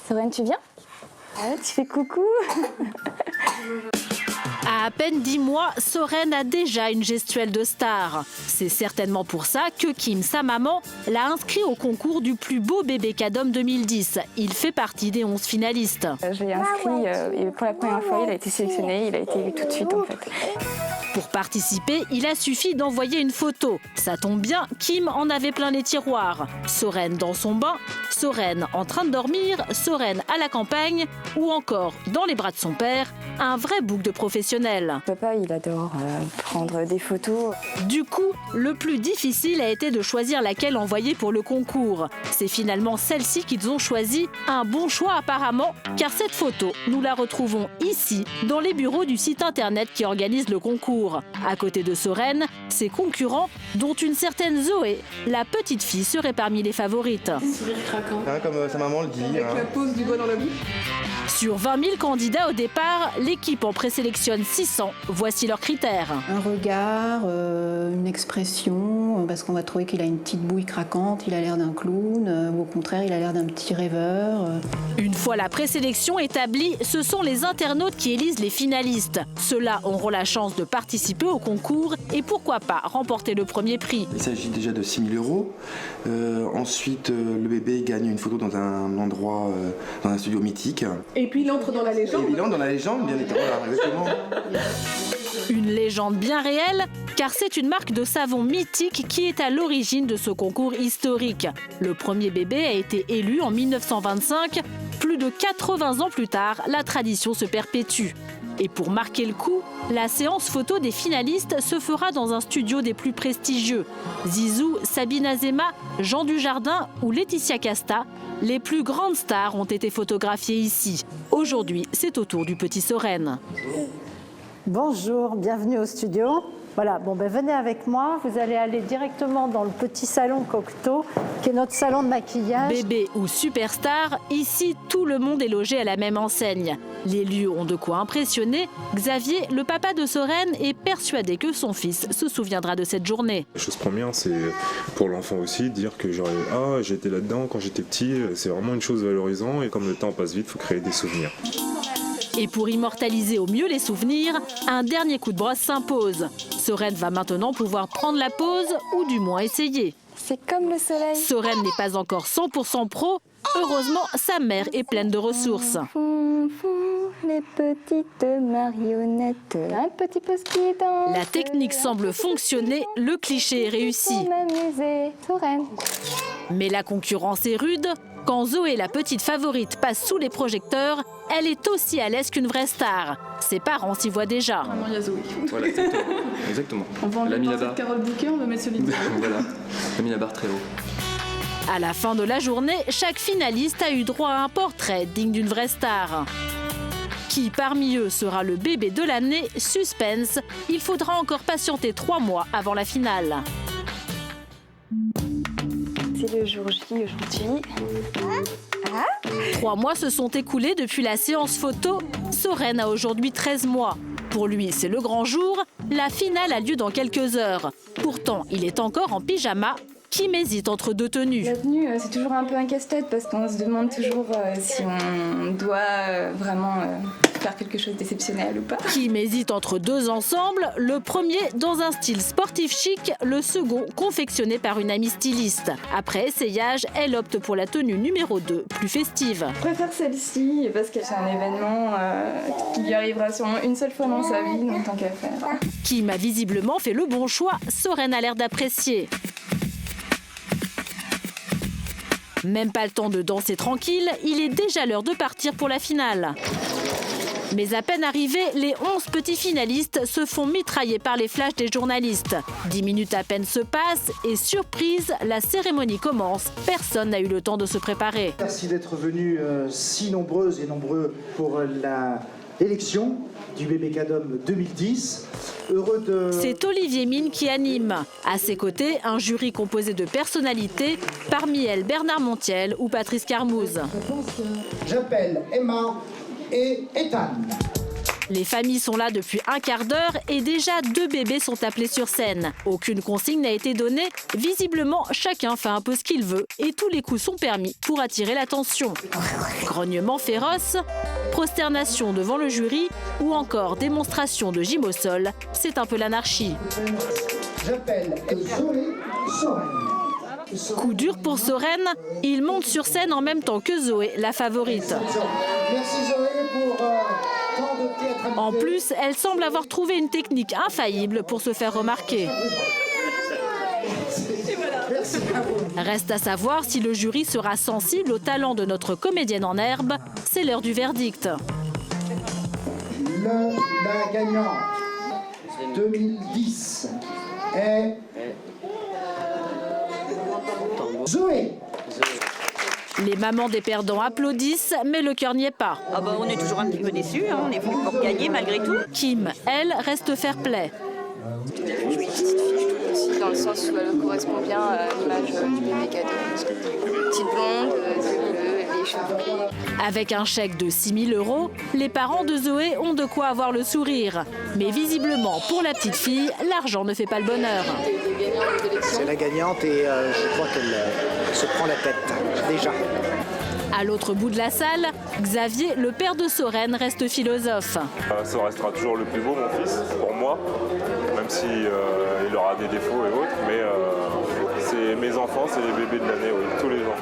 Soren, tu viens? Ah, tu fais coucou. À peine 10 mois, Soren a déjà une gestuelle de star. C'est certainement pour ça que Kim, sa maman, l'a inscrit au concours du plus beau bébé cadom 2010. Il fait partie des 11 finalistes. Je l'ai inscrit et pour la première fois, il a été sélectionné, il a été élu tout de suite en fait. Pour participer, il a suffi d'envoyer une photo. Ça tombe bien, Kim en avait plein les tiroirs. Soren dans son bain, Soren en train de dormir, Soren à la campagne ou encore dans les bras de son père, un vrai bouc de professionnel. Papa, il adore prendre des photos. Du coup, le plus difficile a été de choisir laquelle envoyer pour le concours. C'est finalement celle-ci qu'ils ont choisi, un bon choix apparemment, car cette photo, nous la retrouvons ici, dans les bureaux du site internet qui organise le concours. À côté de Soren, ses concurrents, dont une certaine Zoé, la petite fille serait parmi les favorites. Sourire craquant. Comme sa maman le dit. Avec la pose du doigt dans la bouche. Sur 20 000 candidats au départ, l'équipe en présélectionne 600. Voici leurs critères. Un regard, une expression, parce qu'on va trouver qu'il a une petite bouille craquante, il a l'air d'un clown, ou au contraire, il a l'air d'un petit rêveur. Une fois la présélection établie, ce sont les internautes qui élisent les finalistes. Ceux-là auront la chance de participer au concours et pourquoi pas remporter le premier prix. Il s'agit déjà de 6 000 €. Ensuite, le bébé gagne une photo dans un endroit, dans un studio mythique. Et puis il entre dans la légende. Et il entre dans la légende, bien évidemment. Voilà, exactement. Une légende bien réelle, car c'est une marque de savon mythique qui est à l'origine de ce concours historique. Le premier bébé a été élu en 1925. Plus de 80 ans plus tard, la tradition se perpétue. Et pour marquer le coup, la séance photo des finalistes se fera dans un studio des plus prestigieux. Zizou, Sabine Azema, Jean Dujardin ou Laetitia Casta, les plus grandes stars ont été photographiées ici. Aujourd'hui, c'est au tour du petit Soren. Bonjour, bienvenue au studio. Voilà, venez avec moi, vous allez aller directement dans le petit salon Cocteau, qui est notre salon de maquillage. Bébé ou superstar, ici tout le monde est logé à la même enseigne. Les lieux ont de quoi impressionner. Xavier, le papa de Soren, est persuadé que son fils se souviendra de cette journée. La chose première, c'est pour l'enfant aussi, de dire que j'étais là-dedans quand j'étais petit, c'est vraiment une chose valorisante et comme le temps passe vite, il faut créer des souvenirs. Et pour immortaliser au mieux les souvenirs, un dernier coup de brosse s'impose. Soren va maintenant pouvoir prendre la pause, ou du moins essayer. C'est comme le soleil. Soren n'est pas encore 100% pro. Heureusement, sa mère est pleine de ressources. Les petites marionnettes, un petit peu ski dans. La technique semble fonctionner, le cliché est réussi. Pour m'amuser, Soren. Mais la concurrence est rude. Quand Zoé, la petite favorite, passe sous les projecteurs, elle est aussi à l'aise qu'une vraie star. Ses parents s'y voient déjà. Vraiment, il y a Zoé. Voilà, exactement. On va enlever la cette Carole Bouquet, on va mettre celui-ci. Voilà, on a mis la barre très haut. À la fin de la journée, chaque finaliste a eu droit à un portrait digne d'une vraie star. Qui parmi eux sera le bébé de l'année? Suspense. Il faudra encore patienter 3 mois avant la finale. C'est le jour J aujourd'hui. 3 mois se sont écoulés depuis la séance photo. Soren a aujourd'hui 13 mois. Pour lui, c'est le grand jour. La finale a lieu dans quelques heures. Pourtant, il est encore en pyjama. Kim hésite entre 2 tenues. La tenue, c'est toujours un peu un casse-tête parce qu'on se demande toujours si on doit vraiment faire quelque chose d'exceptionnel ou pas. Kim hésite entre 2 ensembles. Le premier dans un style sportif chic, le second confectionné par une amie styliste. Après essayage, elle opte pour la tenue numéro 2, plus festive. Je préfère celle-ci parce que c'est un événement qui lui arrivera sûrement une seule fois dans sa vie, donc tant qu'à faire. Kim a visiblement fait le bon choix. Soren a l'air d'apprécier. Même pas le temps de danser tranquille, il est déjà l'heure de partir pour la finale. Mais à peine arrivés, les 11 petits finalistes se font mitrailler par les flashs des journalistes. 10 minutes à peine se passent et surprise, la cérémonie commence. Personne n'a eu le temps de se préparer. Merci d'être venus si nombreuses et nombreux pour l'élection du bébé cadom 2010. Heureux de... C'est Olivier Mine qui anime. À ses côtés, un jury composé de personnalités, parmi elles Bernard Montiel ou Patrice Carmouze. J'appelle Emma et Ethan. Les familles sont là depuis un quart d'heure et déjà 2 bébés sont appelés sur scène. Aucune consigne n'a été donnée. Visiblement, chacun fait un peu ce qu'il veut et tous les coups sont permis pour attirer l'attention. Grognements féroces, prosternation devant le jury ou encore démonstration de gym au sol, c'est un peu l'anarchie. J'appelle Zoé Soren. Coup dur pour Soren, il monte sur scène en même temps que Zoé, la favorite. Merci Zoé pour tant de théâtralité. En plus, elle semble avoir trouvé une technique infaillible pour se faire remarquer. Reste à savoir si le jury sera sensible au talent de notre comédienne en herbe. C'est l'heure du verdict. La gagnante 2010 est Zoé. Les mamans des perdants applaudissent, mais le cœur n'y est pas. Ah bah, on est toujours un petit peu déçus, hein. On est venu pour gagner malgré tout. Kim, elle, reste fair-play. Aussi dans le sens où elle correspond bien à l'image du bébé cadeau. Petite blonde, yeux bleus, les cheveux gris. Avec un chèque de 6 000 €, les parents de Zoé ont de quoi avoir le sourire. Mais visiblement, pour la petite fille, l'argent ne fait pas le bonheur. C'est la gagnante et je crois qu'elle se prend la tête, déjà. À l'autre bout de la salle, Xavier, le père de Soren, reste philosophe. Ça restera toujours le plus beau, mon fils, pour moi, même si il aura des défauts et autres, mais c'est mes enfants, c'est les bébés de l'année, oui, tous les ans.